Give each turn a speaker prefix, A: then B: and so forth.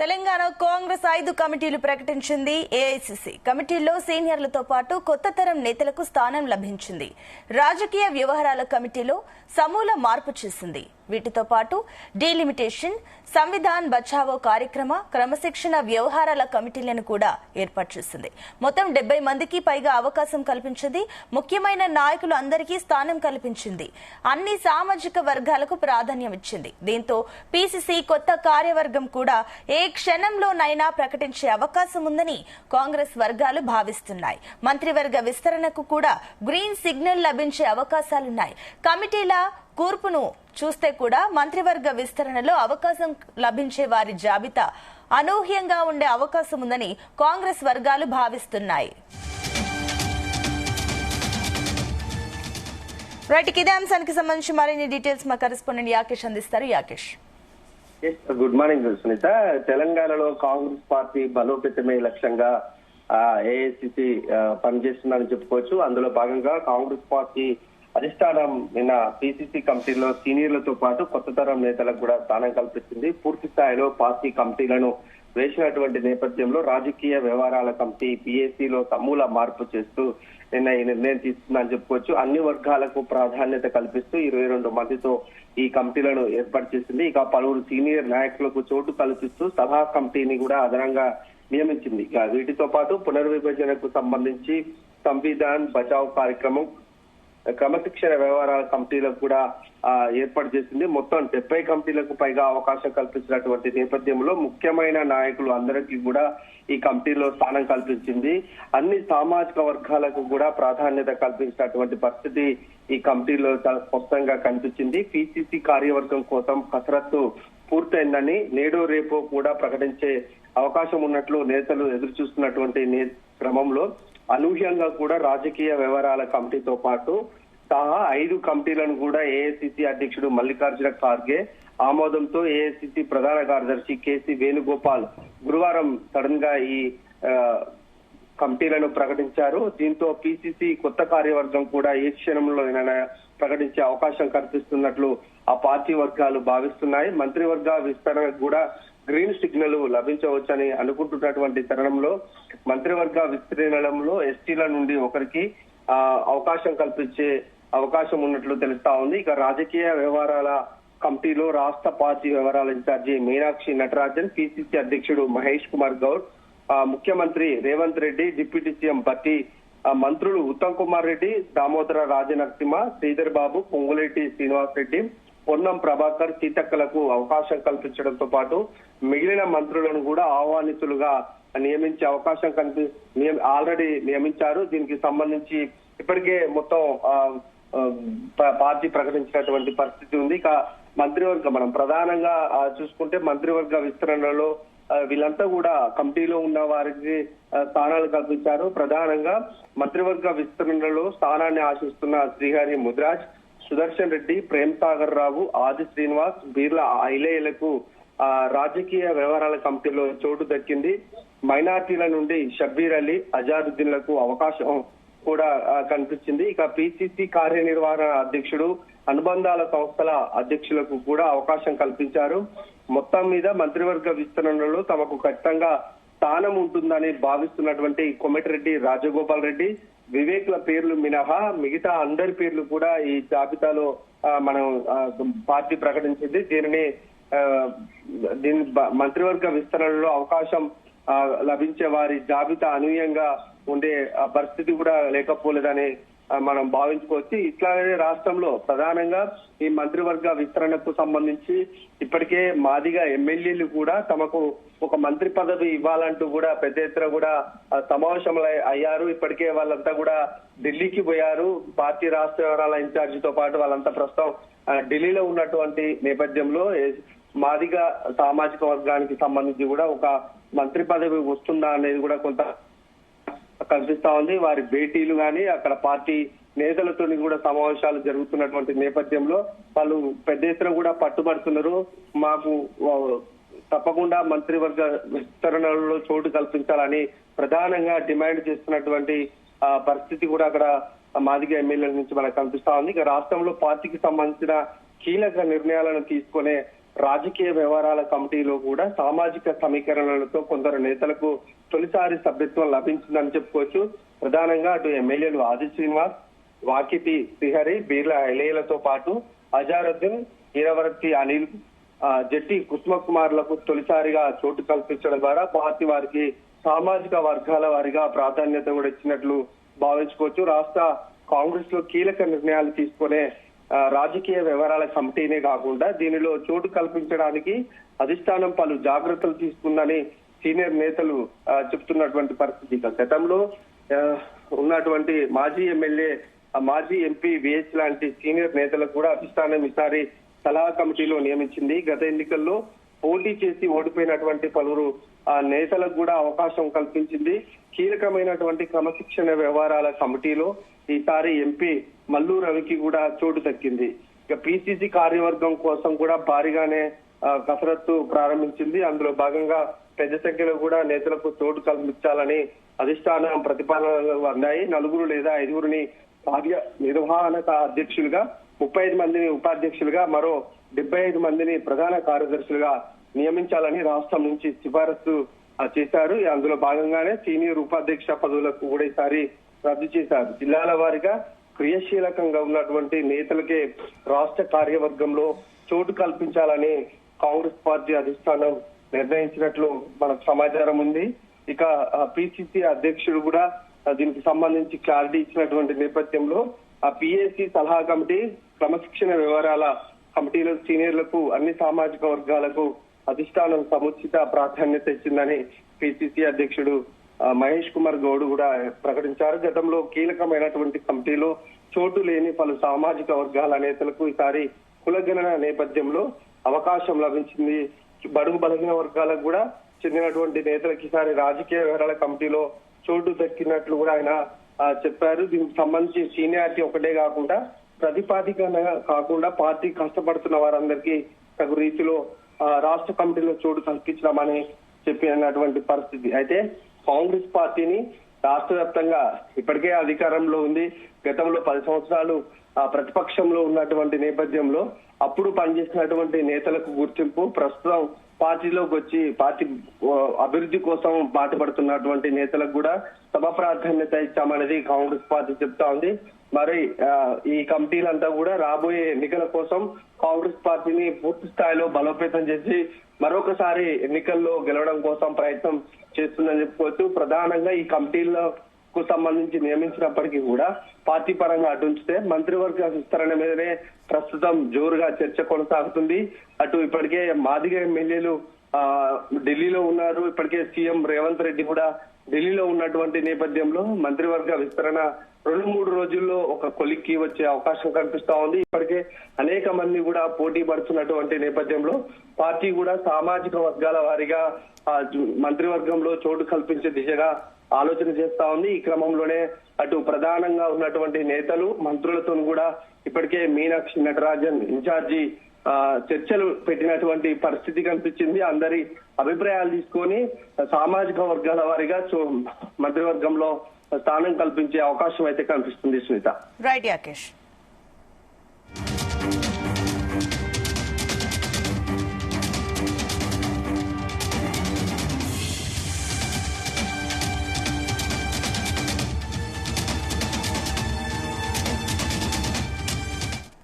A: తెలంగాణ కాంగ్రెస్ 5 కమిటీలు ప్రకటించింది. ఏఐసీసీ కమిటీల్లో సీనియర్లతో పాటు కొత్త తరం నేతలకు స్థానం లభించింది. రాజకీయ వ్యవహారాల కమిటీలో సమూల మార్పు చేసింది. వీటితో పాటు డీలిమిటేషన్, సంవిధాన్ బచావో కార్యక్రమ, క్రమశిక్షణ వ్యవహారాల కమిటీలను కూడా ఏర్పాటు చేసింది. మొత్తం 70 మందికి పైగా అవకాశం కల్పించింది. ముఖ్యమైన నాయకులు అందరికీ స్థానం కల్పించింది. అన్ని సామాజిక వర్గాలకు ప్రాధాన్యం ఇచ్చింది. దీంతో పీసీసీ కొత్త కార్యవర్గం కూడా ఏ క్షణంలోనైనా ప్రకటించే అవకాశం ఉందని కాంగ్రెస్ వర్గాలు భావిస్తున్నాయి. మంత్రివర్గ విస్తరణకు కూడా గ్రీన్ సిగ్నల్ లభించే అవకాశాలున్నాయి. కమిటీల కూర్పును చూస్తే కూడా మంత్రివర్గ విస్తరణలో అవకాశం లభించే వారి జాబితా అనూహ్యంగా ఉండే అవకాశం ఉందని కాంగ్రెస్ వర్గాలు భావిస్తున్నాయి. రైట్, ఇదే అంశానికి సంబంధించి మరిన్ని డీటెయిల్స్ మా కరెస్పాండెంట్ యాకేష్ అందిస్తారు. Yakesh,
B: good morning Sunita. తెలంగాణలో కాంగ్రెస్ పార్టీ బలోపేతమే లక్ష్యంగా ఏఐసీసీ పనిచేస్తుందని చెప్పుకోవచ్చు. అందులో భాగంగా కాంగ్రెస్ పార్టీ అధిష్టానం నిన్న పీసీసీ కమిటీలో సీనియర్లతో పాటు కొత్త తరం నేతలకు కూడా స్థానం కల్పిస్తుంది. పూర్తి స్థాయిలో పార్టీ కమిటీలను వేసినటువంటి నేపథ్యంలో రాజకీయ వ్యవహారాల కమిటీ పీఏసీలో సమూల మార్పు చేస్తూ నిన్న ఈ నిర్ణయం తీసుకుందని చెప్పుకోవచ్చు. అన్ని వర్గాలకు ప్రాధాన్యత కల్పిస్తూ 22 మందితో ఈ కమిటీలను ఏర్పాటు చేసింది. ఇక పలువురు సీనియర్ నాయకులకు చోటు కల్పిస్తూ సలహా కమిటీని కూడా అదనంగా నియమించింది. ఇక వీటితో పాటు పునర్విభజనకు సంబంధించి సంవిధాన్ బచావ్ కార్యక్రమం, క్రమశిక్షణ వ్యవహారాల కమిటీలకు కూడా ఏర్పాటు చేసింది. మొత్తం 70 కమిటీలకు పైగా అవకాశం కల్పించినటువంటి నేపథ్యంలో ముఖ్యమైన నాయకులు అందరికీ కూడా ఈ కమిటీలో స్థానం కల్పించింది. అన్ని సామాజిక వర్గాలకు కూడా ప్రాధాన్యత కల్పించినటువంటి పరిస్థితి ఈ కమిటీలో చాలా స్పష్టంగా కనిపించింది. పీసీసీ కార్యవర్గం కోసం కసరత్తు పూర్తయిందని, నేడో రేపో కూడా ప్రకటించే అవకాశం ఉన్నట్లు నేతలు ఎదురు చూస్తున్నటువంటి క్రమంలో అనూహ్యంగా కూడా రాజకీయ వ్యవహారాల కమిటీతో పాటు సహా 5 కమిటీలను కూడా ఏఐసీసీ అధ్యక్షుడు మల్లికార్జున ఖార్గే ఆమోదంతో ఏఐసీసీ ప్రధాన కార్యదర్శి కేసీ వేణుగోపాల్ గురువారం సడన్ గా ఈ కమిటీలను ప్రకటించారు. దీంతో పీసీసీ కొత్త కార్యవర్గం కూడా ఏ క్షణంలో ప్రకటించే అవకాశం కల్పిస్తున్నట్లు ఆ పార్టీ వర్గాలు భావిస్తున్నాయి. మంత్రివర్గ విస్తరణకు కూడా గ్రీన్ సిగ్నల్ లభించవచ్చని అనుకుంటున్నటువంటి తరుణంలో మంత్రివర్గ విస్తరణలో ఎస్టీల నుండి ఒకరికి అవకాశం కల్పించే అవకాశం ఉన్నట్లు తెలుస్తా ఉంది. ఇక రాజకీయ వ్యవహారాల కమిటీలో రాష్ట్ర పార్టీ వ్యవహారాల ఇన్ఛార్జి మీనాక్షి నటరాజన్, పీసీసీ అధ్యక్షుడు మహేష్ కుమార్ గౌడ్, ముఖ్యమంత్రి రేవంత్ రెడ్డి, డిప్యూటీ సీఎం భట్టి, మంత్రులు ఉత్తమ్ కుమార్ రెడ్డి, దామోదర రాజనరసింహ, శ్రీధర్ బాబు, పొంగులేటి శ్రీనివాస్ రెడ్డి, పొన్నం ప్రభాకర్, సీతక్కలకు అవకాశం కల్పించడంతో పాటు మిగిలిన మంత్రులను కూడా ఆహ్వానితులుగా నియమించే అవకాశం ఆల్రెడీ నియమించారు. దీనికి సంబంధించి ఇప్పటికే మొత్తం పార్టీ ప్రకటించినటువంటి పరిస్థితి ఉంది. ఇక మంత్రివర్గ మనం ప్రధానంగా చూసుకుంటే మంత్రివర్గ విస్తరణలో వీళ్ళంతా కూడా కమిటీలో ఉన్న వారికి స్థానాలు కల్పించారు. ప్రధానంగా మంత్రివర్గ విస్తరణలో స్థానాన్ని ఆశిస్తున్న శ్రీహరి ముద్రాజ్, సుదర్శన్ రెడ్డి, ప్రేమ్ సాగర్ రావు, ఆది శ్రీనివాస్, బీర్ల ఐలేలకు రాజకీయ వ్యవహారాల కమిటీలో చోటు దక్కింది. మైనార్టీల నుండి షబ్బీర్ అలీ, అజారుద్దీన్లకు అవకాశం కూడా కనిపించింది. ఇక పీసీసీ కార్యనిర్వహణ అధ్యక్షుడు, అనుబంధాల సంస్థల అధ్యక్షులకు కూడా అవకాశం కల్పించారు. మొత్తం మీద మంత్రివర్గ విస్తరణలో తమకు ఖచ్చితంగా స్థానం ఉంటుందని భావిస్తున్నటువంటి కోమటిరెడ్డి రాజగోపాల్ రెడ్డి, వివేక్ల పేర్లు మినహా మిగతా అందరి పేర్లు కూడా ఈ జాబితాలో మనం పార్టీ ప్రకటించింది. దీని మంత్రివర్గ విస్తరణలో అవకాశం లభించే వారి జాబితా అనూహ్యంగా ఉండే పరిస్థితి కూడా లేకపోలేదని మనం భావించుకోవచ్చు. ఇట్లానే రాష్ట్రంలో ప్రధానంగా ఈ మంత్రివర్గ విస్తరణకు సంబంధించి ఇప్పటికే మాదిగా ఎమ్మెల్యేలు కూడా తమకు ఒక మంత్రి పదవి ఇవ్వాలంటూ కూడా పెద్ద ఎత్తున కూడా సమావేశంలో అయ్యారు. ఇప్పటికే వాళ్ళంతా కూడా ఢిల్లీకి పోయారు. పార్టీ రాష్ట్ర వ్యవహారాల ఇన్ఛార్జితో పాటు వాళ్ళంతా ప్రస్తుతం ఢిల్లీలో ఉన్నటువంటి నేపథ్యంలో మాదిగా సామాజిక వర్గానికి సంబంధించి కూడా ఒక మంత్రి పదవి వస్తుందా అనేది కూడా కొంత కనిపిస్తా ఉంది. వారి భేటీలు కానీ అక్కడ పార్టీ నేతలతో కూడా సమావేశాలు జరుగుతున్నటువంటి నేపథ్యంలో వాళ్ళు పెద్ద ఎత్తున కూడా పట్టుబడుతున్నారు. మాకు తప్పకుండా మంత్రివర్గ విస్తరణలో చోటు కల్పించాలని ప్రధానంగా డిమాండ్ చేస్తున్నటువంటి పరిస్థితి కూడా అక్కడ మాదిగ ఎమ్మెల్యేల నుంచి మనకు కనిపిస్తా ఉంది. ఇక రాష్ట్రంలో పార్టీకి సంబంధించిన కీలక నిర్ణయాలను తీసుకునే రాజకీయ వ్యవహారాల కమిటీలో కూడా సామాజిక సమీకరణలతో కొందరు నేతలకు తొలిసారి సభ్యత్వం లభించిందని చెప్పుకోవచ్చు. ప్రధానంగా అటు ఎమ్మెల్యేలు ఆది శ్రీనివాస్, వాకిటి శ్రీహరి, బీర్లా ఎలయ్యలతో పాటు అజారుద్దీన్, ఈరవర్తి అనిల్, జట్టి కుసుమకుమార్లకు తొలిసారిగా చోటు కల్పించడం ద్వారా పార్టీ వారికి సామాజిక వర్గాల వారిగా ప్రాధాన్యత కూడా ఇచ్చినట్లు భావించుకోవచ్చు. రాష్ట్ర కాంగ్రెస్ లో కీలక నిర్ణయాలు తీసుకునే రాజకీయ వ్యవహారాల కమిటీనే కాకుండా దీనిలో చోటు కల్పించడానికి అధిష్టానం పలు జాగ్రత్తలు తీసుకుందని సీనియర్ నేతలు చెప్తున్నటువంటి పరిస్థితి. గతంలో ఉన్నటువంటి మాజీ ఎమ్మెల్యే, మాజీ ఎంపీ విహెచ్ లాంటి సీనియర్ నేతలకు కూడా అధిష్టానం ఈసారి సలహా కమిటీలో నియమించింది. గత ఎన్నికల్లో పోటీ చేసి ఓడిపోయినటువంటి పలువురు నేతలకు కూడా అవకాశం కల్పించింది. కీలకమైనటువంటి క్రమశిక్షణ వ్యవహారాల కమిటీలో ఈసారి ఎంపీ మల్లు రవికి కూడా చోటు దక్కింది. ఇక పిసిసి కార్యవర్గం కోసం కూడా భారీగానే కసరత్తు ప్రారంభించింది. అందులో భాగంగా పెద్ద సంఖ్యలో కూడా నేతలకు చోటు కల్పించాలని అధిష్టానం ప్రతిపాదనలు అన్నాయి. 4 లేదా 5 కార్య నిర్వహణక అధ్యక్షులుగా, 35 మందిని ఉపాధ్యక్షులుగా, మరో 75 మందిని ప్రధాన కార్యదర్శులుగా నియమించాలని రాష్ట్రం నుంచి సిఫారసు చేశారు. అందులో భాగంగానే సీనియర్ ఉపాధ్యక్ష పదవులకు కూడా ఈసారి రద్దు చేశారు. జిల్లాల వారీగా క్రియాశీలకంగా ఉన్నటువంటి నేతలకే రాష్ట్ర కార్యవర్గంలో చోటు కల్పించాలని కాంగ్రెస్ పార్టీ అధిష్టానం నిర్ణయించినట్లు మనకు సమాచారం ఉంది. ఇక పిసిసి అధ్యక్షుడు కూడా దీనికి సంబంధించి క్లారిటీ ఇచ్చినటువంటి నేపథ్యంలో ఆ పిఏసి సలహా కమిటీ, క్రమశిక్షణ వ్యవహారాల కమిటీలో సీనియర్లకు, అన్ని సామాజిక వర్గాలకు అధిష్టానం సముచిత ప్రాధాన్యత ఇచ్చిందని పిసిసి అధ్యక్షుడు మహేష్ కుమార్ గౌడ్ కూడా ప్రకటించారు. గతంలో కీలకమైనటువంటి కమిటీలో చోటు లేని పలు సామాజిక వర్గాల నేతలకు ఈసారి కులగణన నేపథ్యంలో అవకాశం లభించింది. బడుగు బలహీన వర్గాలకు కూడా చెందినటువంటి నేతలకు ఈసారి రాజకీయ వ్యవహారాల కమిటీలో చోటు దక్కినట్లు కూడా ఆయన చెప్పారు. దీనికి సంబంధించి సీనియారిటీ ఒకటే కాకుండా ప్రతిపాదికన కాకుండా పార్టీ కష్టపడుతున్న వారందరికీ తగు రీతిలో రాష్ట్ర కమిటీలో చోటు కల్పించడమని చెప్పినటువంటి పరిస్థితి. అయితే కాంగ్రెస్ పార్టీని రాష్ట్ర వ్యాప్తంగా ఇప్పటికే అధికారంలో ఉంది. గతంలో 10 సంవత్సరాలు ప్రతిపక్షంలో ఉన్నటువంటి నేపథ్యంలో అప్పుడు పనిచేసినటువంటి నేతలకు గుర్తింపు, ప్రస్తుతం పార్టీలోకి వచ్చి పార్టీ అభివృద్ధి కోసం బాటపడుతున్నటువంటి నేతలకు కూడా సభ ప్రాధాన్యత ఇచ్చామనేది కాంగ్రెస్ పార్టీ చెప్తా ఉంది. మరి ఈ కమిటీలంతా కూడా రాబోయే ఎన్నికల కోసం కాంగ్రెస్ పార్టీని పూర్తి స్థాయిలో బలోపేతం చేసి మరొకసారి ఎన్నికల్లో గెలవడం కోసం ప్రయత్నం చేస్తుందని చెప్పుకోవచ్చు. ప్రధానంగా ఈ కమిటీలకు సంబంధించి నియమించినప్పటికీ కూడా పార్టీ పరంగా అటుంచితే మంత్రివర్గ విస్తరణ మీదనే ప్రస్తుతం జోరుగా చర్చ కొనసాగుతుంది. అటు ఇప్పటికే మాదిగ ఎమ్మెల్యేలు ఢిల్లీలో ఉన్నారు. ఇప్పటికే సీఎం రేవంత్ రెడ్డి కూడా ఢిల్లీలో ఉన్నటువంటి నేపథ్యంలో మంత్రివర్గ విస్తరణ 2-3 రోజుల్లో ఒక కొలిక్కి వచ్చే అవకాశం కనిపిస్తా ఉంది. ఇప్పటికే అనేక మంది కూడా పోటీ పడుతున్నటువంటి నేపథ్యంలో పార్టీ కూడా సామాజిక వర్గాల వారీగా మంత్రివర్గంలో చోటు కల్పించే దిశగా ఆలోచన చేస్తా ఉంది. ఈ క్రమంలోనే అటు ప్రధానంగా ఉన్నటువంటి నేతలు, మంత్రులతో కూడా ఇప్పటికే మీనాక్షి నటరాజన్ ఇన్ఛార్జి చర్చలు పెట్టినటువంటి పరిస్థితి కనిపించింది. అందరి అభిప్రాయాలు తీసుకొని సామాజిక వర్గాల వారీగా మంత్రివర్గంలో స్థానం కల్పించే అవకాశం అయితే కనిపిస్తుంది. సునీత.
A: రైట్ యాకేష్.